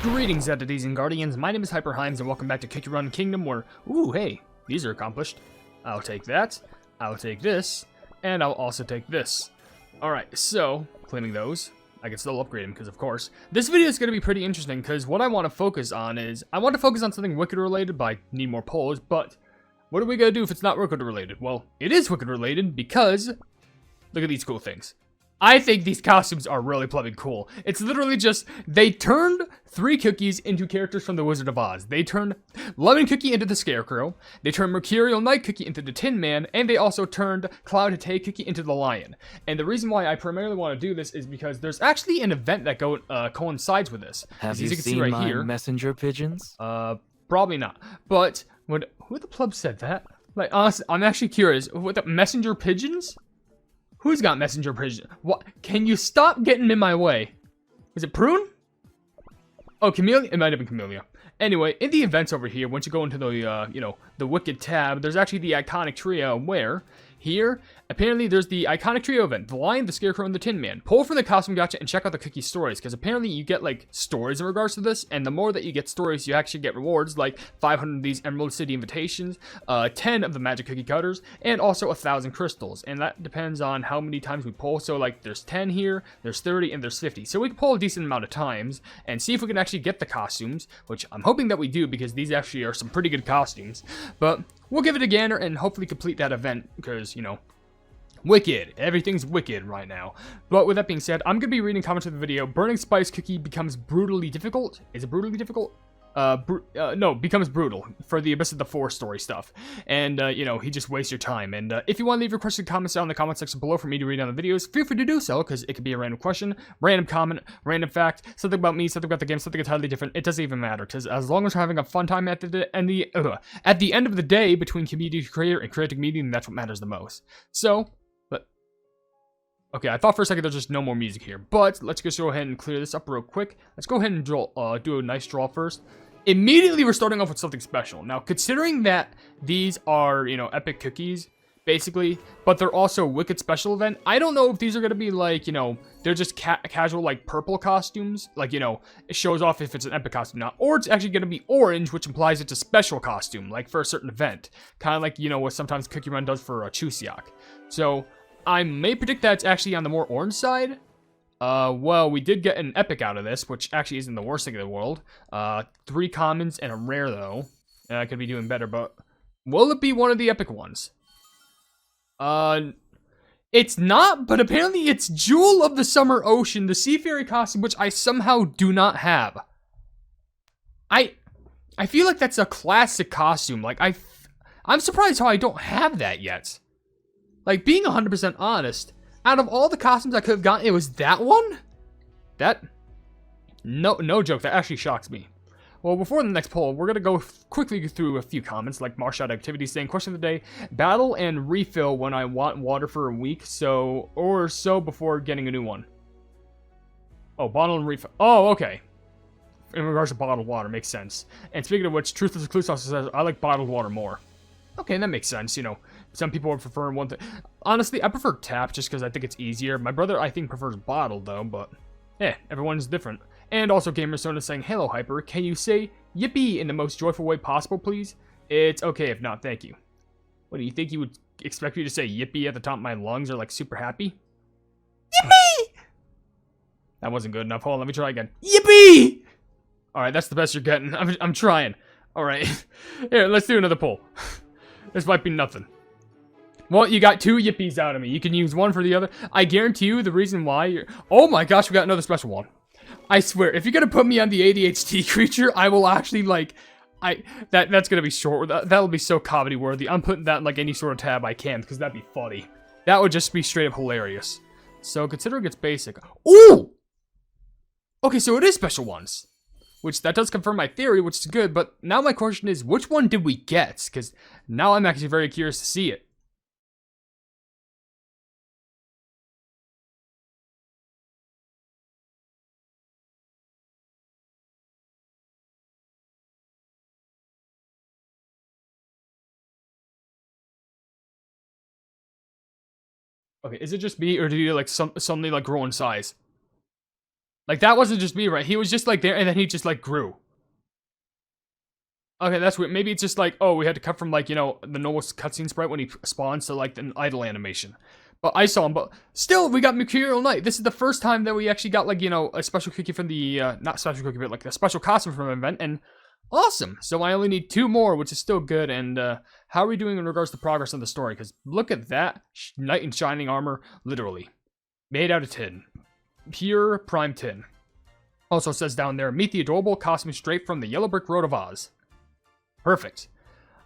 Greetings, entities and guardians. My name is HyperHimes, and welcome back to Cookie Run Kingdom, where, ooh, hey, these are accomplished. I'll take that, I'll take this, and I'll also take this. Alright, so, claiming those, I can still upgrade them, because of course. This video is going to be pretty interesting, because what I want to focus on is, I want to focus on something Wicked related, but I need more polls, but what are we going to do if it's not Wicked related? Well, it is Wicked related, because, look at these cool things. I think these costumes are really bloody cool. It's literally just, they turned 3 cookies into characters from the Wizard of Oz. They turned Lemon Cookie into the Scarecrow, they turned Mercurial Night Cookie into the Tin Man, and they also turned Cloud Haetae Cookie into the Lion. And the reason why I primarily want to do this is because there's actually an event that coincides with this. Have you seen right my here, messenger pigeons? Probably not. But, who the pleb said that? Like, honestly, I'm actually curious. What, the messenger pigeons? Who's got messenger pigeon? What? Can you stop getting in my way? Is it Prune? Oh, Camellia? It might have been Camellia. Anyway, in the events over here, once you go into the, the Wicked tab, there's actually the Iconic Trio where, here, apparently there's the Iconic Trio event, the Lion, the Scarecrow, and the Tin Man. Pull from the Costume Gacha and check out the cookie stories, because apparently you get, like, stories in regards to this, and the more that you get stories, you actually get rewards, like 500 of these Emerald City invitations, 10 of the Magic Cookie Cutters, and also 1,000 crystals, and that depends on how many times we pull. So, like, there's 10 here, there's 30, and there's 50, so we can pull a decent amount of times, and see if we can actually get the costumes, which I'm hoping that we do, because these actually are some pretty good costumes, but we'll give it a gander and hopefully complete that event, because, you know, Wicked. Everything's wicked right now. But with that being said, I'm going to be reading comments of the video. Burning Spice Cookie becomes brutally difficult. Is it brutally difficult? No, becomes brutal for the Abyss of the Four story stuff. And, you know, he just wastes your time. And if you want to leave your question comments down in the comment section below for me to read on the videos, feel free to do so, because it could be a random question, random comment, random fact, something about me, something about the game, something entirely different. It doesn't even matter, because as long as we're having a fun time at the end of the day between community creator and creative medium, that's what matters the most. So, okay, I thought for a second there's just no more music here, but let's just go ahead and clear this up real quick. Let's go ahead and draw, do a nice draw first. Immediately, we're starting off with something special. Now, considering that these are, you know, epic cookies, basically, but they're also Wicked special event, I don't know if these are going to be, like, you know, they're just casual, like, purple costumes. Like, you know, it shows off if it's an epic costume or not. Or it's actually going to be orange, which implies it's a special costume, like, for a certain event. Kind of like, you know, what sometimes Cookie Run does for Chuseok. So, I may predict that it's actually on the more orange side. Well, we did get an epic out of this, which actually isn't the worst thing in the world. 3 commons and a rare, though. And I could be doing better, but will it be one of the epic ones? It's not, but apparently it's Jewel of the Summer Ocean, the Sea Fairy costume, which I somehow do not have. I feel like that's a classic costume. Like, I'm surprised how I don't have that yet. Like, being 100% honest, out of all the costumes I could have gotten, it was that one? No joke, that actually shocks me. Well, before the next poll, we're going to go quickly through a few comments, like Marshall Activity saying, question of the day, battle and refill when I want water for a week, or so before getting a new one. Oh, bottle and refill. Oh, okay. In regards to bottled water, makes sense. And speaking of which, Truthless Recluse also says, I like bottled water more. Okay, that makes sense, you know. Some people would prefer one thing. Honestly, I prefer tap just because I think it's easier. My brother, I think, prefers bottled, though, but everyone's different. And also, Gamersona saying, hello, Hyper. Can you say yippee in the most joyful way possible, please? It's okay if not, thank you. What, do you think you would expect me to say yippee at the top of my lungs or, like, super happy? Yippee! That wasn't good enough. Hold on, let me try again. Yippee! Alright, that's the best you're getting. I'm trying. Alright. Here, let's do another poll. This might be nothing. Well, you got 2 yippies out of me. You can use one for the other. I guarantee you the reason why you're... Oh my gosh, we got another special one. I swear, if you're gonna put me on the ADHD creature, I will actually, like... That's gonna be short. That'll be so comedy worthy. I'm putting that in, like, any sort of tab I can, because that'd be funny. That would just be straight up hilarious. So, considering it's basic... Ooh! Okay, so it is special ones. Which, that does confirm my theory, which is good, but now my question is, which one did we get? Because now I'm actually very curious to see it. Okay, is it just me, or did you, like, suddenly, like, grow in size? Like, that wasn't just me, right? He was just, like, there, and then he just, like, grew. Okay, that's weird. Maybe it's just, like, oh, we had to cut from, like, you know, the normal cutscene sprite when he spawns to, like, an idle animation. But I saw him, but still, we got Mercurial Knight. This is the first time that we actually got, like, you know, a special cookie from the, not special cookie, but, like, a special costume from an event, and awesome. So I only need 2 more, which is still good, and, how are we doing in regards to progress on the story? Because look at that. Knight in shining armor, literally. Made out of tin. Pure prime tin. Also says down there, meet the adorable costume straight from the Yellow Brick Road of Oz. Perfect.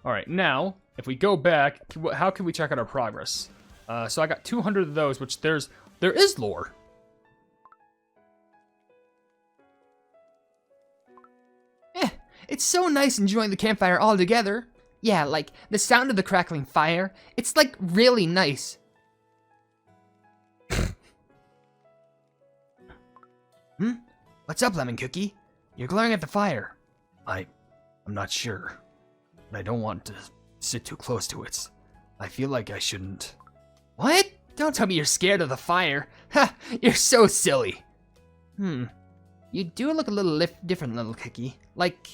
Alright, now, if we go back, how can we check out our progress? So I got 200 of those, which there is lore. It's so nice enjoying the campfire all together. Yeah, like, the sound of the crackling fire. It's, like, really nice. What's up, Lemon Cookie? You're glaring at the fire. I'm not sure. But I don't want to sit too close to it. I feel like I shouldn't. What? Don't tell me you're scared of the fire. Ha! You're so silly. You do look a little different, little Cookie. Like,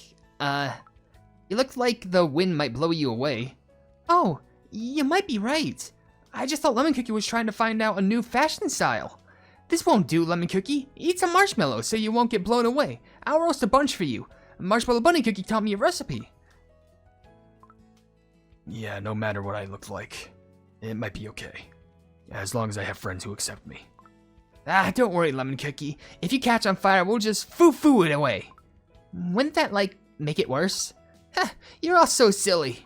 you look like the wind might blow you away. Oh, you might be right. I just thought Lemon Cookie was trying to find out a new fashion style. This won't do, Lemon Cookie. Eat some marshmallows so you won't get blown away. I'll roast a bunch for you. Marshmallow Bunny Cookie taught me a recipe. Yeah, no matter what I look like, it might be okay. As long as I have friends who accept me. Ah, don't worry, Lemon Cookie. If you catch on fire, we'll just foo-foo it away. Wouldn't that, like, make it worse? Ha, you're all so silly.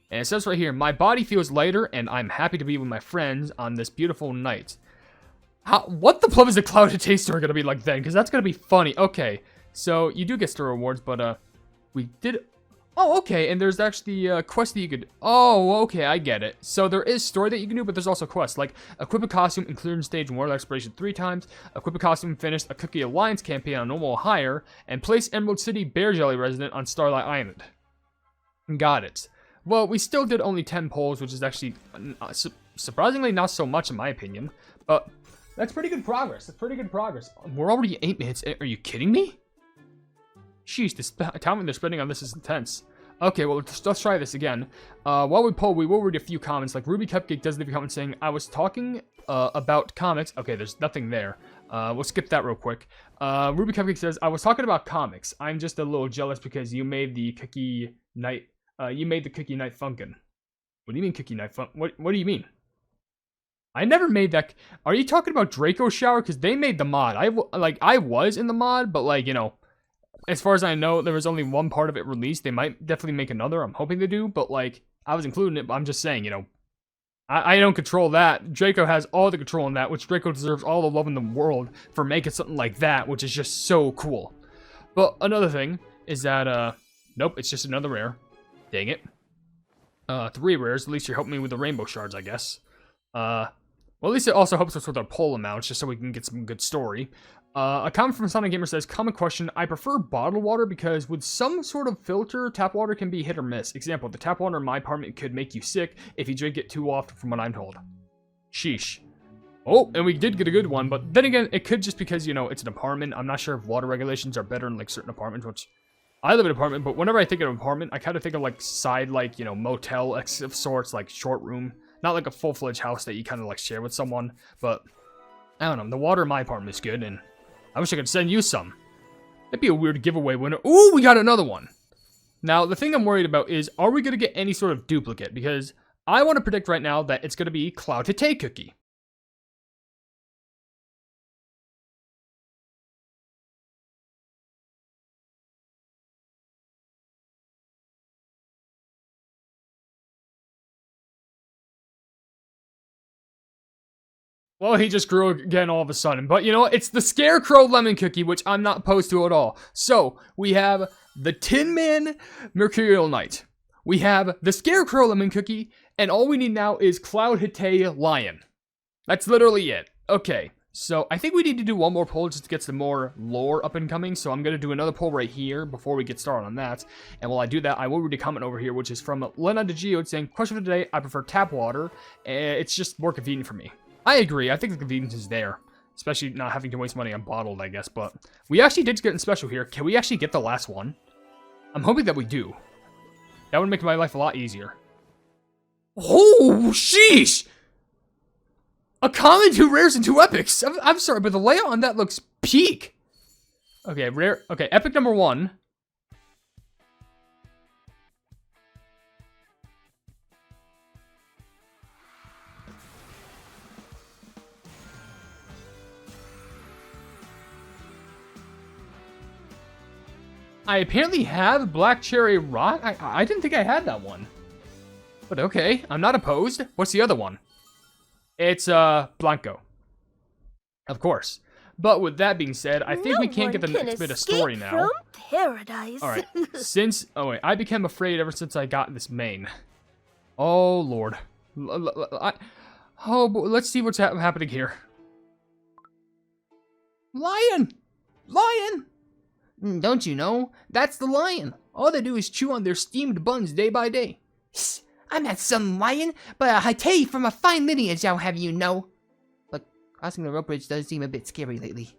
And it says right here, my body feels lighter, and I'm happy to be with my friends on this beautiful night. What the plum is the Cloud Haetae story gonna be like then? Because that's gonna be funny. Okay, so you do get story rewards, but we did. Oh, okay, and there's actually a quest that you could. Oh, okay, I get it. So there is story that you can do, but there's also quests like equip a costume and clear stage and World Exploration 3 times, equip a costume, finish a Cookie Alliance campaign on normal or higher, and place Emerald City Bear Jelly resident on Starlight Island. Got it. Well, we still did only 10 polls, which is actually surprisingly not so much in my opinion, but that's pretty good progress. That's pretty good progress. We're already 8 minutes. Are you kidding me? Sheesh, this time they're spending on this is intense. Okay, well, let's try this again. While we poll, we will read a few comments. Like, Ruby Cupcake does leave a comment saying, I was talking about comics. Okay, there's nothing there. We'll skip that real quick. Ruby Cupcake says, I was talking about comics. I'm just a little jealous because you made the Cookie Night, Cookie Night Funkin'. What do you mean Cookie Night Fun? What do you mean? I never made that. Are you talking about Draco Shower? Because they made the mod. I was in the mod, but like, you know, as far as I know, there was only one part of it released. They might definitely make another. I'm hoping they do, but like, I was including it, but I'm just saying, you know, I don't control that. Draco has all the control in that, which Draco deserves all the love in the world for making something like that, which is just so cool. But another thing is that, nope, it's just another rare. Dang it. 3 rares. At least you're helping me with the rainbow shards, I guess. Well, at least it also helps us with our poll amounts, just so we can get some good story. A comment from Sonic Gamer says, common question, I prefer bottled water because with some sort of filter, tap water can be hit or miss. Example, the tap water in my apartment could make you sick if you drink it too often from what I'm told. Sheesh. Oh, and we did get a good one, but then again, it could just because, you know, it's an apartment. I'm not sure if water regulations are better in, like, certain apartments, which I live in an apartment, but whenever I think of an apartment, I kind of think of, like, side, like, you know, motel of sorts, like, short room. Not like a full-fledged house that you kind of, like, share with someone, but I don't know. The water in my apartment is good, and I wish I could send you some. That'd be a weird giveaway winner. Ooh, we got another one. Now, the thing I'm worried about is, are we going to get any sort of duplicate? Because I want to predict right now that it's going to be Cloud Haetae Cookie. Well, he just grew again all of a sudden. But you know what? It's the Scarecrow Lemon Cookie, which I'm not opposed to at all. So, we have the Tin Man Mercurial Knight. We have the Scarecrow Lemon Cookie. And all we need now is Cloud Haetae Lion. That's literally it. Okay, so I think we need to do one more poll just to get some more lore up and coming. So I'm going to do another poll right here before we get started on that. And while I do that, I will read a comment over here, which is from Lena DeGeo saying, question for today, I prefer tap water. It's just more convenient for me. I agree. I think the convenience is there. Especially not having to waste money on bottled, I guess. But we actually did get in special here. Can we actually get the last one? I'm hoping that we do. That would make my life a lot easier. Oh, sheesh! A common, 2 rares, and 2 epics. I'm sorry, but the layout on that looks peak. Okay, rare. Okay, epic number 1. I apparently have Black Cherry Rock. I didn't think I had that one. But okay, I'm not opposed. What's the other one? It's, Blanco. Of course. But with that being said, I think we can't get the next bit of story now. From paradise. Alright, oh wait, I became afraid ever since I got this main. Oh, Lord. Let's see what's happening here. Lion! Lion! Don't you know? That's the lion. All they do is chew on their steamed buns day by day. I'm not some lion, but a Haetae from a fine lineage, I'll have you know. But crossing the rope bridge does seem a bit scary lately.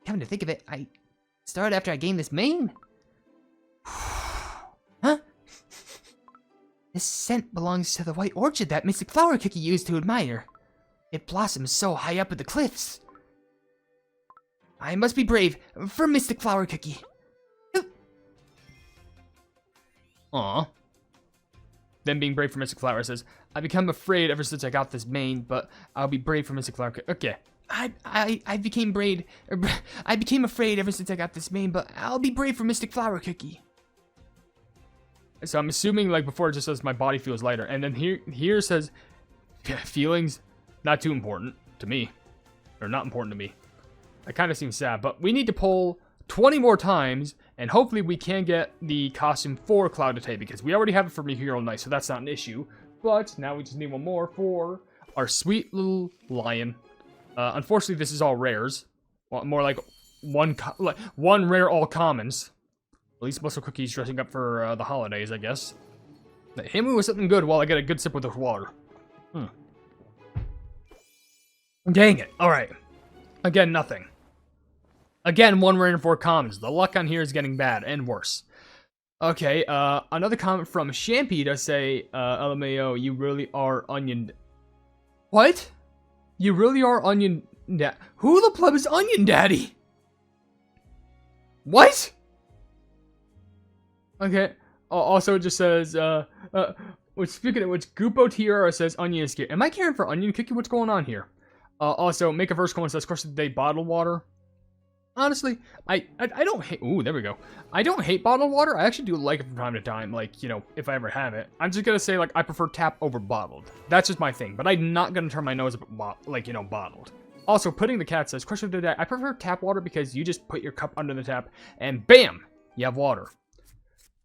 Come to think of it, I started after I gained this mane. Huh? This scent belongs to the white orchid that Mystic Flower Cookie used to admire. It blossoms so high up at the cliffs. I must be brave for Mystic Flower Cookie. Aw. Then being brave for Mystic Flower says, I become afraid ever since I got this mane, but I'll be brave for Mystic Flower Cookie. Okay. I became afraid ever since I got this mane, but I'll be brave for Mystic Flower Cookie. So I'm assuming, like, before it just says my body feels lighter. And then here says, feelings, not too important to me. Or not important to me. That kind of seems sad, but we need to pull 20 more times, and hopefully we can get the costume for Cloud Haetae, because we already have it for Mercurial Knight, so that's not an issue. But now we just need one more for our sweet little lion. Unfortunately, this is all rares. Well, more like one rare all commons. At least Muscle Cookie's dressing up for the holidays, I guess. Hit me with something good while I get a good sip of this water. Dang it. Alright. Again, nothing. Again, 1 rare and 4 commons. The luck on here is getting bad and worse. Okay, another comment from Shampy does say, LMAO, you really are onion... What? You really are onion... Who the pleb is Onion Daddy? What? Okay, also it just says, speaking of which, Goopo Tiara says Onion is scared. Am I caring for Onion Cookie? What's going on here? Also, Make a Verse comment says, question of the day, bottled water. Honestly, I don't hate... Ooh, there we go. I don't hate bottled water. I actually do like it from time to time, like, you know, if I ever have it. I'm just gonna say, like, I prefer tap over bottled. That's just my thing, but I'm not gonna turn my nose up, like, you know, bottled. Also, Pudding the Cat says, question of the day, I prefer tap water because you just put your cup under the tap, and BAM! You have water.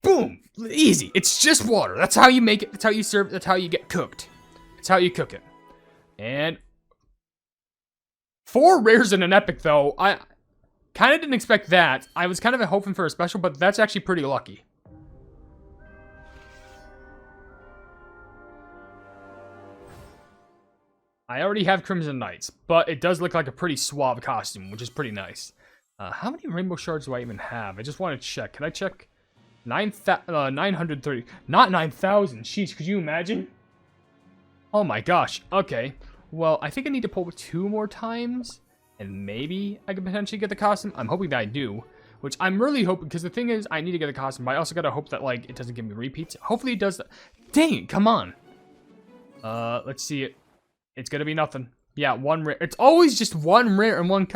Boom! Easy. It's just water. That's how you make it. That's how you serve it. That's how you get cooked. That's how you cook it. And... 4 rares and an epic, though. I kind of didn't expect that. I was kind of hoping for a special, but that's actually pretty lucky. I already have Crimson Knights, but it does look like a pretty suave costume, which is pretty nice. How many rainbow shards do I even have? I just want to check. Can I check? 930. Not 9,000. Sheesh, could you imagine? Oh my gosh. Okay. Well, I think I need to pull 2 more times, and maybe I could potentially get the costume. I'm hoping that I do, which I'm really hoping, because the thing is, I need to get the costume, but I also gotta hope that, like, it doesn't give me repeats. Hopefully it does that. Dang it, come on. Let's see it. It's gonna be nothing. Yeah, 1 rare. It's always just 1 rare and 1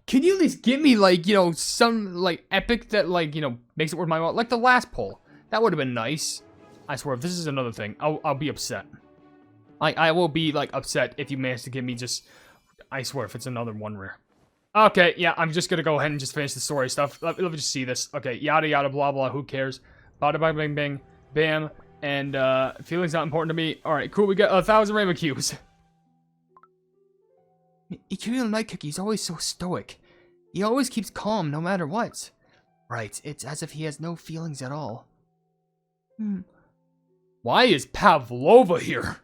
Can you at least give me, like, you know, some, like, epic that, like, you know, makes it worth my while? Like the last pull. That would have been nice. I swear, if this is another thing, I'll be upset. I will be, like, upset if you manage to give me just... I swear, if it's another 1 rare. Okay, yeah, I'm just gonna go ahead and just finish the story stuff. Let me just see this. Okay, yada yada blah blah, who cares? Bada bang bang bang, bam, and, feelings not important to me. Alright, cool, we got 1,000 rainbow cubes. Mercurial Night Cookie's always so stoic. He always keeps calm no matter what. Right, it's as if he has no feelings at all. Why is Pavlova here?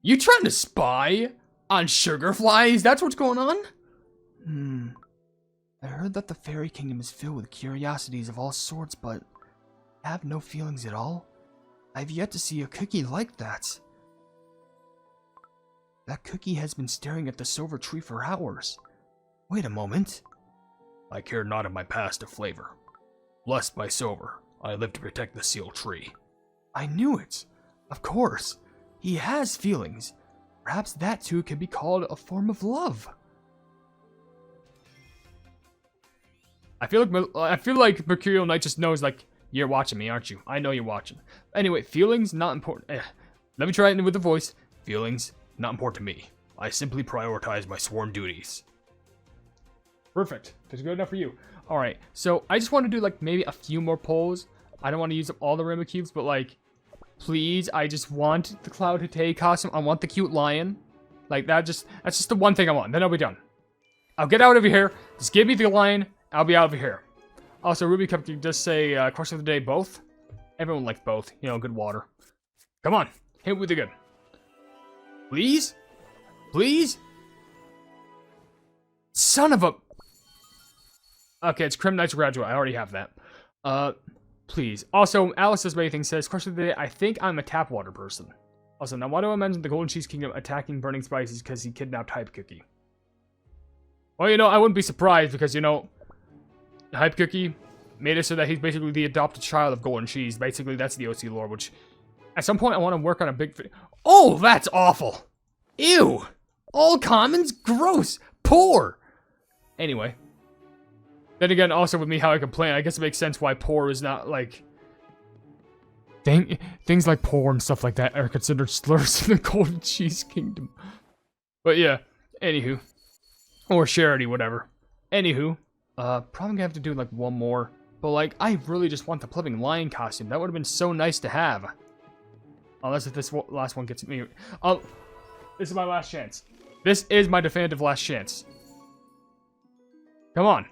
You trying to spy? On sugar flies? That's what's going on? I heard that the fairy kingdom is filled with curiosities of all sorts, but I have no feelings at all. I've yet to see a cookie like that. That cookie has been staring at the silver tree for hours. Wait a moment. I care not of my past of flavor. Blessed by silver, I live to protect the sealed tree. I knew it. Of course. He has feelings. Perhaps that too can be called a form of love. I feel like Mercurial Knight just knows, like, you're watching me, aren't you? I know you're watching. Anyway, feelings, not important. Let me try it with the voice. Feelings, not important to me. I simply prioritize my sworn duties. Perfect. That's good enough for you. Alright, so I just want to do, like, maybe a few more polls. I don't want to use up all the rainbow cubes, but, like, please, I just want the Cloud Haetae costume. I want the cute lion. Like, that's just the one thing I want. Then I'll be done. I'll get out of here. Just give me the lion. I'll be out of here. Also, Ruby Cup can just say, question of the day, both. Everyone likes both. You know, good water. Come on. Hit with the good. Please? Please? Son of a... Okay, it's Crim Knight's graduate. I already have that. Please. Also, Alice does many things. Says, question of the day, I think I'm a tap water person. Also, now why do I mention the Golden Cheese Kingdom attacking Burning Spices because he kidnapped Hype Cookie? Well, you know, I wouldn't be surprised because, you know, Hype Cookie made it so that he's basically the adopted child of Golden Cheese. Basically, that's the OC lore, which at some point I want to work on a big video. Oh, that's awful. Ew. All commons? Gross. Poor. Anyway. Then again, also with me how I complain, I guess it makes sense why poor is not, like... Things like poor and stuff like that are considered slurs in the Golden Cheese Kingdom. But yeah, anywho. Or charity, whatever. Anywho. Probably gonna have to do, like, one more. But, like, I really just want the Plumbing Lion costume. That would have been so nice to have. Unless if this last one gets me... Oh, this is my last chance. This is my definitive last chance. Come on.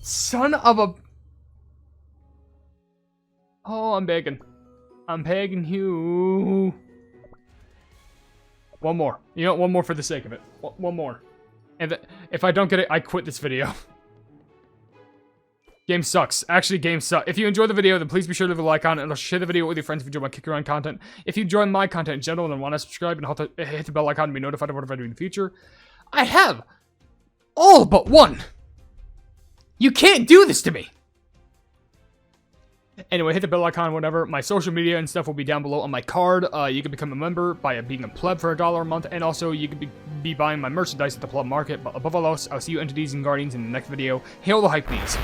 Son of a... Oh, I'm begging. I'm begging you. One more. You know, one more for the sake of it. One more. And if I don't get it, I quit this video. Game sucks. Actually, game sucks. If you enjoyed the video, then please be sure to leave a like on it and share the video with your friends if you enjoy my kick around content. If you enjoy my content in general and want to subscribe and hit the bell icon to be notified of whatever I do in the future, I have all but one. You can't do this to me. Anyway, hit the bell icon, whatever. My social media and stuff will be down below on my card. You can become a member by being a pleb for $1 a month, and also you can be buying my merchandise at the pleb market. But above all else, I'll see you entities and guardians in the next video. Hail the Hypenese.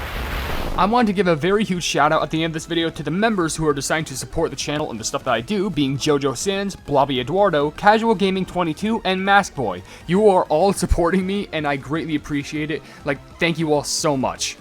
I wanted to give a very huge shout out at the end of this video to the members who are deciding to support the channel and the stuff that I do, being Jojo Sans, Blobby Eduardo, Casual Gaming 22, and Mask Boy. You are all supporting me, and I greatly appreciate it. Like, thank you all so much.